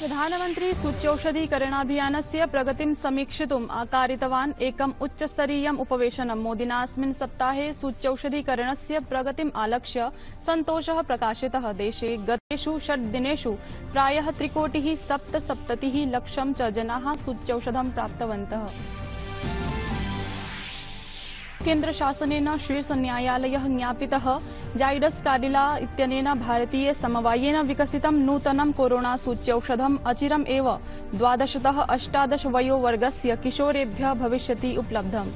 प्रधानमंत्री सूच्यौषधीकरणाभियानस्य प्रगतिं समीक्षितुम् आकारितवान् एकम् उच्चस्तरीयम् उपवेशनम्। मोदिना अस्मिन् सप्ताहे सूच्यौषधीकरणस्य प्रगतिम् आलक्ष्य सन्तोषः प्रकाशितः। देशे गतेषु 6 दिनेषु प्रायः 3,77 लक्षं च जनाः सूच्यौषधं प्राप्तवन्तः। केन्द्रशासनेन शीर्षन्यायालयः ज्ञापितः जाइडस काडिला इत्यनेन भारतीय समवायेन विकसितं नूतनं कोरोना सूच्यौषधम् अचिरम् एव 12तः 18 वयोवर्गस्य किशोरेभ्यः भविष्यति उपलब्धम्।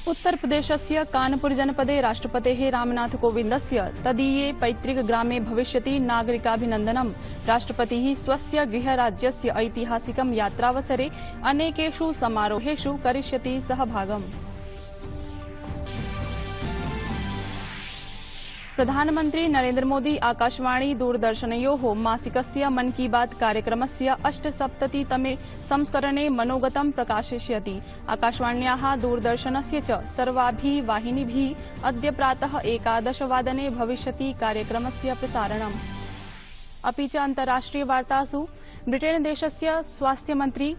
उत्तर प्रदेशस्य कानपुर जनपदे राष्ट्रपतेः रामनाथ कोविन्दस्य तदीये पैतृकग्रामे भविष्यति नागरिकाभिनन्दनम्। राष्ट्रपतिः स्वस्य गृहराज्यस्य ऐतिहासिकं यात्रावसरे अनेकेषु समारोहेषु करिष्यति सहभागम्। प्रधानमन्त्री नरेन्द्र मोदी आकाशवाणी दूरदर्शनयोः मासिकस्य मन की बात कार्यक्रमस्य 78तमे संस्करणे मनोगतं प्रकाशयिष्यति। आकाशवाण्याः दूरदर्शनस्य च सर्वाभिः वाहिनीभिः अद्य प्रातः 11 वादने भविष्यति कार्यक्रमस्य प्रसारणम्। अपि च अन्ताराष्ट्रियवार्तासु ब्रिटेनदेशस्य स्वास्थ्यमन्त्री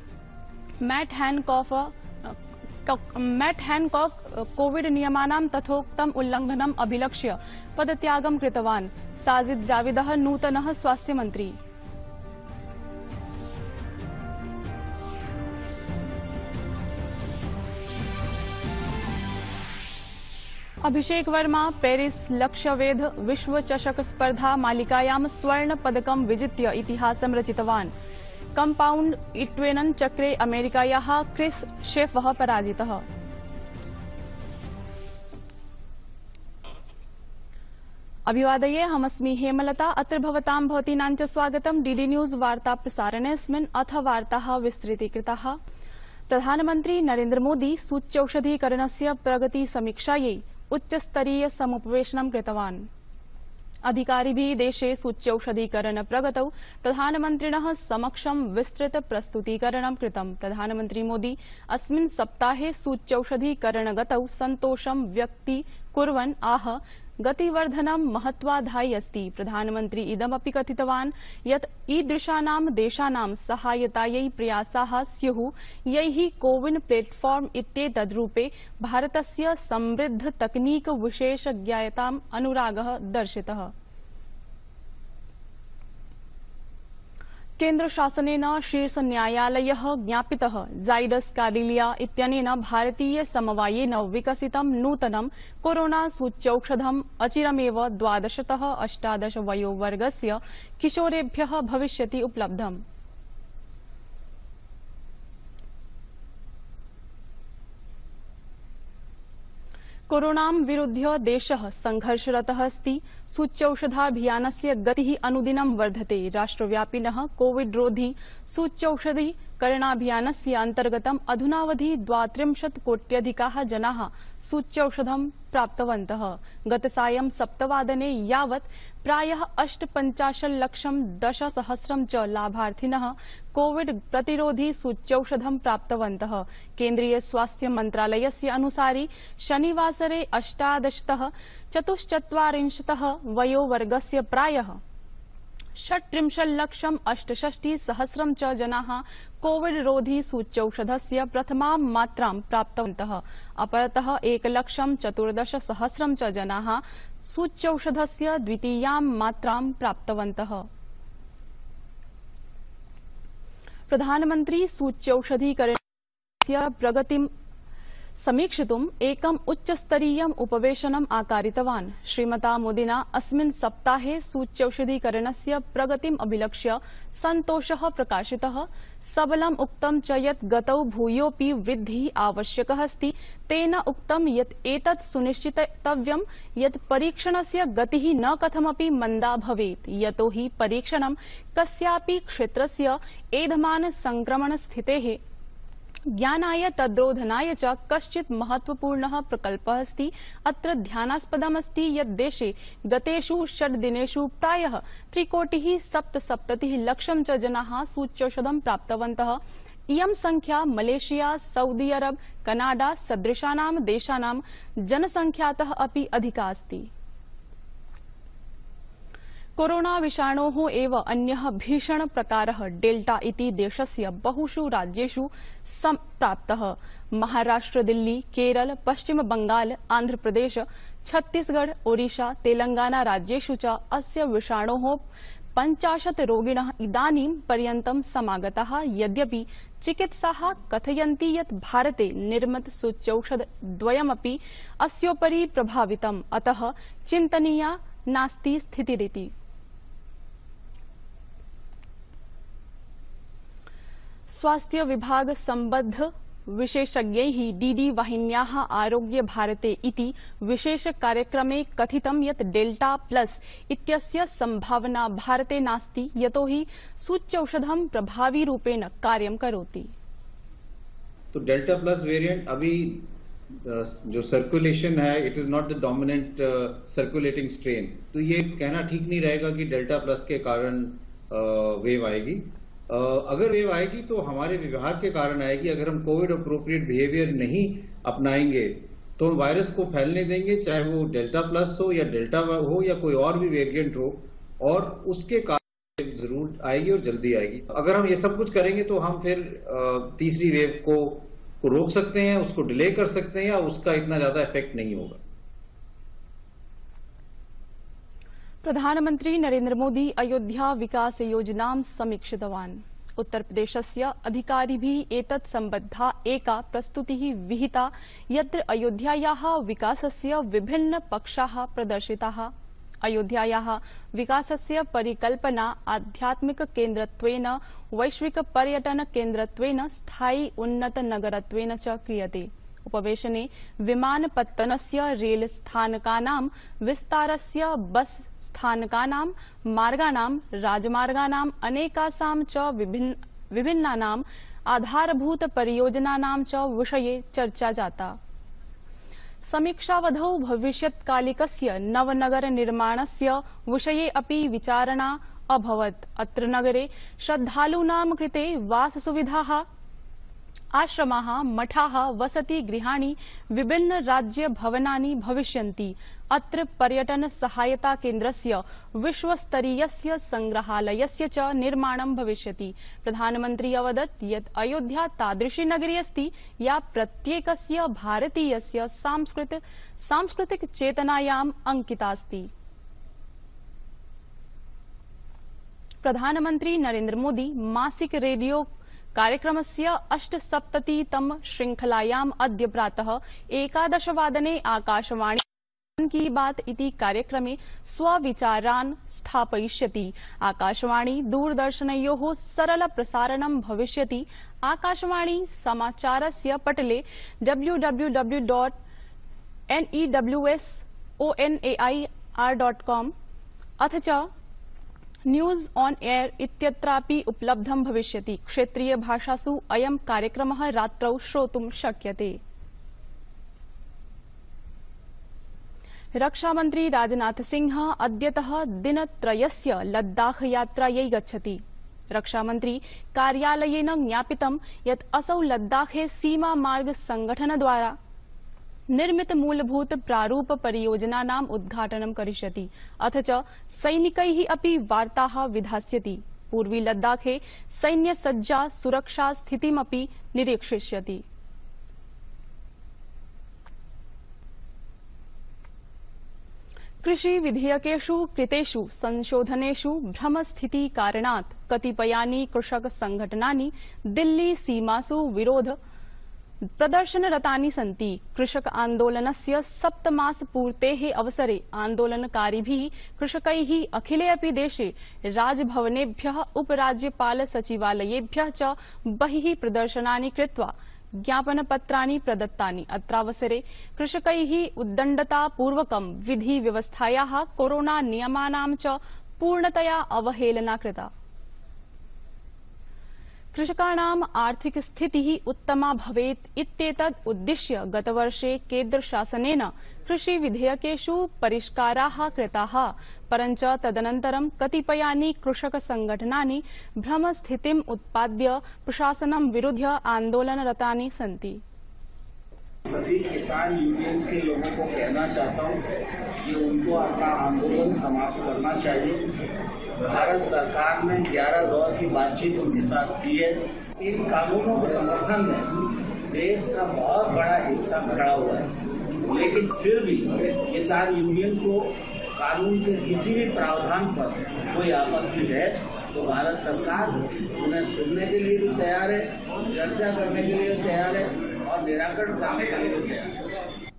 मैट हैनकॉक कोविड नियमानां तथोक्तम् उल्लंघनम् अभिलक्ष्य पदत्यागं कृतवान्। साजिद जाविदः नूतनः स्वास्थ्यमन्त्री। अभिषेक वर्मा पेरिस लक्ष्यवेध विश्वचषक स्पर्धा मालिकायां स्वर्ण पदकं विजित्य इतिहासं रचितवान्। कंपाउंड इट्वेनन चक्रे अमेरिकायाः क्रिस शेफः पराजितः। अभिवादये, अहमस्मि हेमलता। अत्र भवतां भवतीनां च स्वागतं डीडी न्यूज वार्ता प्रसारणेऽस्मिन्। अथ वार्ताः विस्तृतीकृताः। प्रधानमन्त्री नरेन्द्र मोदी सूच्यौषधीकरणस्य प्रगति समीक्षायै उच्चस्तरीय समुपवेशनं कृतवान्। अधिकारिभिः देशे सूच्यौषधीकरण प्रगतौ प्रधानमन्त्रिणः समक्षं विस्तृत प्रस्तुतीकरणं कृतम्। प्रधानमन्त्री मोदी अस्मिन् सप्ताहे सूच्यौषधीकरणगतौ सन्तोषं व्यक्तीकुर्वन् आह गतिवर्धनं महत्वाधायि अस्ति। प्रधानमन्त्री इदमपि कथितवान् यत् ईदृशानां देशानां सहायतायै प्रयासाः स्युः यैः कोविन प्लेटफॉर्म इत्येतद्रूपे भारतस्य समृद्ध तकनीक विशेषज्ञताम् अनुरागः दर्शितः। केन्द्रशासनेन शीर्षन्यायालयः ज्ञापितः जाइडस काडिला इत्यनेन भारतीय समवायेन विकसितं नूतनं कोरोना सूच्यौषधम् अचिरमेव 12तः 18 वयोवर्गस्य किशोरेभ्यः भविष्यति उपलब्धम्। कोरोनां विरुध्य देशः संघर्षरतः अस्ति। सूच्यौषधाभियानस्य गतिः अनुदिनं वर्धते। राष्ट्रव्यापिनः कोविड रोधी सूच्यौषधीकरणाभियानस्य अन्तर्गतम् अधुनावधि 32 कोट्यधिकाः जनाः सूच्यौषधं प्राप्तवन्तः। गतसायं 7 वादने यावत् प्रायः 58 लक्षं 10 सहस्रं च लाभार्थिनः कोविड प्रतिरोधी सूच्यौषधं प्राप्तवन्तः। केन्द्रीय स्वास्थ्य मंत्रालयस्य अनुसारि शनिवासरे 18तः 44 वयोवर्गस्य प्रायः 36 लक्षं 68 सहस्रं च जनाः कोविड रोधी सूच्यौषधस्य प्रथमां मात्रां प्राप्तवन्तः। अपरतः 1 लक्षं 14 सहस्रं च जनाः सूच्यौषधस्य द्वितीयां मात्रां प्राप्तवन्तः। प्रधानमन्त्री सूच्यौषधीकरणस्य प्रगतिं समीक्षितुम् एकम् उच्चस्तरीयम् उपवेशनम् आकारितवान्। श्रीमता मोदिना अस्मिन् सप्ताहे सूच्यौषधीकरणस्य प्रगतिम् अभिलक्ष्य सन्तोषः प्रकाशितः। सबलम् उक्तं च यत् गतौ भूयोऽपि वृद्धिः आवश्यकः अस्ति। तेन उक्तं यत् एतत् सुनिश्चितव्यं यत् परीक्षणस्य गतिः न कथमपि मन्दा भवेत्, यतो हि परीक्षणं कस्यापि क्षेत्रस्य एधमान संक्रमणस्थितेः ज्ञानाय तद्रोधनाय च कश्चित् महत्वपूर्णः प्रकल्पः अस्ति। अत्र ध्यानास्पदमस्ति यत् देशे गतेषु 6 दिनेषु प्रायः 3,77 लक्षं च जनाः सूच्यौषधं प्राप्तवन्तः। इयं संख्या मलेशिया, सऊदी अरब, कनाडा सदृशानां देशानां जनसंख्यातः अपि अधिका अस्ति। कोरोना विषाणोः एव अन्यः भीषण प्रकारः डेल्टा इति देशस्य बहुषु राज्येषु सम्प्राप्तः। महाराष्ट्र, दिल्ली, केरल, पश्चिम बंगाल, आंध्र प्रदेश, छत्तीसगढ़, ओडिशा, तेलंगाना राज्येषु च अस्य विषाणोः 50 रोगिणः इदानीं पर्यन्तं समागताः। यद्यपि चिकित्साः कथयन्ति यत् भारते निर्मित सूच्यौषधद्वयमपि अस्योपरि प्रभावितम्, अतः चिन्तनीया नास्ति स्थितिरिति। स्वास्थ्य विभाग संबद्ध विशेषज्ञैः डीडी वाहिन्याः आरोग्य भारते इति विशेष कार्यक्रमे कथितं यत् डेल्टा प्लस इत्यस्य संभावना भारते नास्ति, यतोहि सूच्यौषधं प्रभावी रूपेण कार्यं करोति। तो डेल्टा प्लस वेरिएंट अभी जो सर्कुलेशन है, it is not the dominant circulating strain, तो ये कहना ठीक नहीं रहेगा कि डेल्टा प्लस के कारण वेव आएगी। अगर वेव आएगी तो हमारे विभाग के कारण आएगी। अगर हम कोविड अप्रोप्रिएट बिहेवियर नहीं अपनाएंगे तो हम वायरस को फैलने देंगे, चाहे वो डेल्टा प्लस हो या डेल्टा हो या कोई और भी वेरिएंट हो, और उसके कारण जरूर आएगी और जल्दी आएगी। अगर हम ये सब कुछ करेंगे तो हम फिर तीसरी वेव को रोक सकते हैं, उसको डिले कर सकते हैं, या उसका इतना ज्यादा इफेक्ट नहीं होगा। प्रधानमंत्री नरेंद्र मोदी अयोध्या विकास योजनां समीक्षितवान्। उत्तर प्रदेशस्य अधिकारिभिः एतत् सम्बद्धा एका प्रस्तुतिः विहिता, यत्र अयोध्यायाः विकासस्य विभिन्न पक्षाः प्रदर्शिताः। अयोध्यायाः विकासस्य परिकल्पना आध्यात्मिक केन्द्रत्वेन, वैश्विक पर्यटन केन्द्रत्वेन, स्थायी उन्नत नगरत्वेन च क्रियते। उपवेशने विमानपत्तनस्य, रेल स्थानकानां विस्तारस्य, बस स्थानकानां, मार्गाणां, राजमार्गाणां, अनेकासां च विभिन्नानां आधारभूत परियोजनानां च विषये चर्चा जाता। समीक्षावधौ भविष्यत्कालिकस्य नवनगर निर्माणस्य विषये अपि विचारणा अभवत्। अत्र नगरे श्रद्धालूनां कृते वाससुविधाः, आश्रमाः, मठाः, वसतिगृहाणि, विभिन्न राज्य भवनानि भविष्यन्ति। अत्र पर्यटन सहायता केन्द्रस्य, विश्वस्तरीयस्य संग्रहालयस्य च निर्माणं भविष्यति। प्रधानमन्त्री अवदत् यत् अयोध्या तादृशी नगरी अस्ति या प्रत्येकस्य भारतीयस्य सांस्कृतिक चेतनायाम् अंकिता अस्ति। प्रधानमन्त्री नरेंद्र मोदी मासिक रेडियो कार्यक्रमस्य 78तम श्रृंखलायाम् अद्य प्रातः 11 वादने आकाशवाणी मन की बात इति कार्यक्रमे स्वविचारान् स्थापयिष्यति। आकाशवाणी दूरदर्शनयोः सरल प्रसारणं भविष्यति। आकाशवाणी समाचारस्य पटले www.news.onai.com अथ च न्यूज ऑन एयर इत्यत्रापि उपलब्धं भविष्यति। क्षेत्रीय भाषासु अयं कार्यक्रमः रात्रौ श्रोतुं शक्यते। रक्षामन्त्री राजनाथ सिंह अद्यतः दिनत्रयस्य लद्दाख यात्रायै गच्छति। रक्षामन्त्री कार्यालयेन ज्ञापितं यत् असौ लद्दाखे सीमा मार्ग संगठनद्वारा निर्मित मूलभूत प्रारूप परियोजनानाम् उद्घाटनं करिष्यति। अथ च सैनिकैः अपि वार्ताः विधास्यति। पूर्वी लद्दाखे सैन्यसज्जा सुरक्षा स्थितिमपि निरीक्षिष्यति। कृषि विधेयकेषु कृतेषु संशोधनेषु भ्रमस्थिति कारणात् कतिपयानि कृषक संघटनानि दिल्ली सीमासु विरोध प्रदर्शनरतानि सन्ति। कृषक आन्दोलनस्य सप्तमासपूर्तेः अवसरे आन्दोलनकारिभिः कृषकैः अखिले अपि देशे राजभवनेभ्यः, उपराज्यपाल सचिवालयेभ्यः च बहिः प्रदर्शनानि कृत्वा ज्ञापनपत्राणि प्रदत्तानि। अत्रावसरे कृषकैः उद्दण्डतापूर्वकं विधि व्यवस्थायाः, कोरोना नियमानां च पूर्णतया अवहेलना कृता। कृषकाणाम् आर्थिक स्थितिः उत्तमा भवेत् इत्येतद् उद्दिश्य गतवर्षे केन्द्रशासनेन कृषि विधेयकेषु परिष्काराः कृताः। परञ्च तदनन्तरं कतिपयानि कृषक संघटनानि भ्रमस्थितिम् उत्पाद्य प्रशासनं विरुध्य आन्दोलनरतानि सन्ति। सभी किसान यूनियन के लोगों को कहना चाहता हूं कि उनको अपना आंदोलन समाप्त करना चाहिए। भारत सरकार ने 11 दौर की बातचीत उनके साथ की है। इन कानूनों के समर्थन में देश का बहुत बड़ा हिस्सा खड़ा हुआ है, लेकिन फिर भी किसान यूनियन को कानून के किसी भी प्रावधान पर कोई आपत्ति है तो भारत सरकार उन्हें सुनने के लिए भी तैयार है, चर्चा करने के लिए तैयार है और निराकरण करने के लिए तैयार है।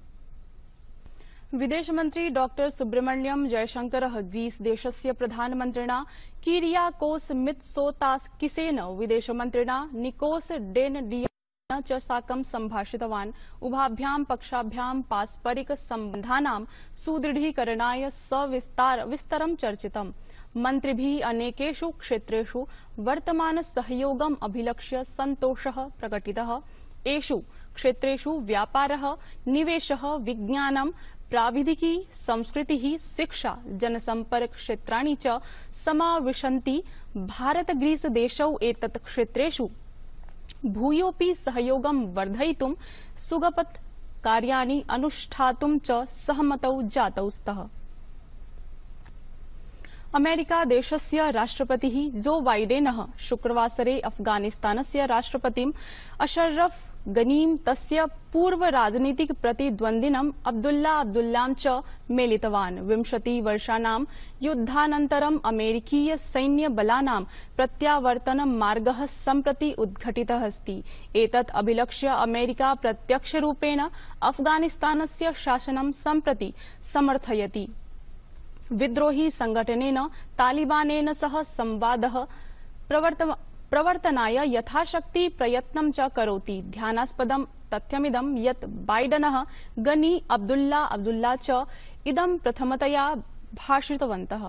विदेश मंत्री डॉक्टर सुब्रमण्यम जयशंकरः ग्रीस देशस्य प्रधानमन्त्रिणा किरियाकोस मित्सोताकिसेन विदेशमन्त्रिणा निकोस डेनडियेन च साकं सम्भाषितवान्। उभाभ्यां पक्षाभ्यां पारस्परिक सम्बन्धानां सुदृढीकरणाय विस्तरं चर्चितम्। मन्त्रिभिः अनेकेषु क्षेत्रेषु वर्तमान सहयोगम् अभिलक्ष्य सन्तोषः प्रकटितः। एषु क्षेत्रेषु व्यापारः, निवेशः, विज्ञानं, प्राविधिकी, संस्कृतिः, शिक्षा, जनसम्पर्क क्षेत्राणि च समाविशन्ति। भारत ग्रीस देशौ एतत् क्षेत्रेषु भूयोऽपि सहयोगं वर्धयितुं सुगपत् कार्याणि अनुष्ठातुं च सहमतौ जातौ स्तः। अमेरिका देशस्य राष्ट्रपतिः जो बाइडेनः शुक्रवासरे अफगानिस्तानस्य राष्ट्रपतिम् अशरफ गनीम तस्य पूर्व राजनीतिक प्रतिद्वन्दिनम् अब्दुल्लां च मेलितवान्। 20 वर्षाणां युद्धानन्तरम् अमेरिकीय सैन्यबलानां प्रत्यावर्तनमार्गः सम्प्रति उद्घटितः अस्ति। एतत् अभिलक्ष्य अमेरिका प्रत्यक्षरूपेण अफगानिस्तानस्य शासनं सम्प्रति समर्थयति। विद्रोही संघटनेन तालिबानेन सह संवादः प्रवर्तनाय यथाशक्ति प्रयत्नं च करोति। ध्यानास्पदं तथ्यमिदं यत् बाइडनः गनी अब्दुल्ला च इदं प्रथमतया भाषितवन्तः।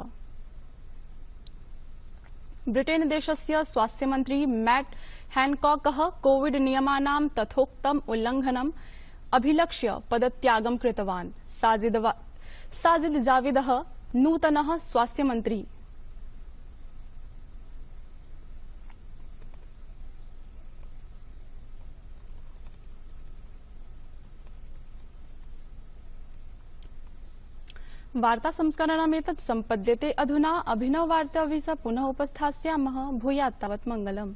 ब्रिटेन देशस्य स्वास्थ्यमन्त्री मैट हैनकॉकः कोविड नियमानां तथोक्तम् उल्लङ्घनम् अभिलक्ष्य पदत्यागं कृतवान्। साजिद जाविदः नूतनः स्वास्थ्यमन्त्री। वार्ता संस्करणमेतत् सम्पद्यते। अधुना अभिनववार्ताभिः पुनः उपस्थास्यामः। भूयात् तावत् मङ्गलम्।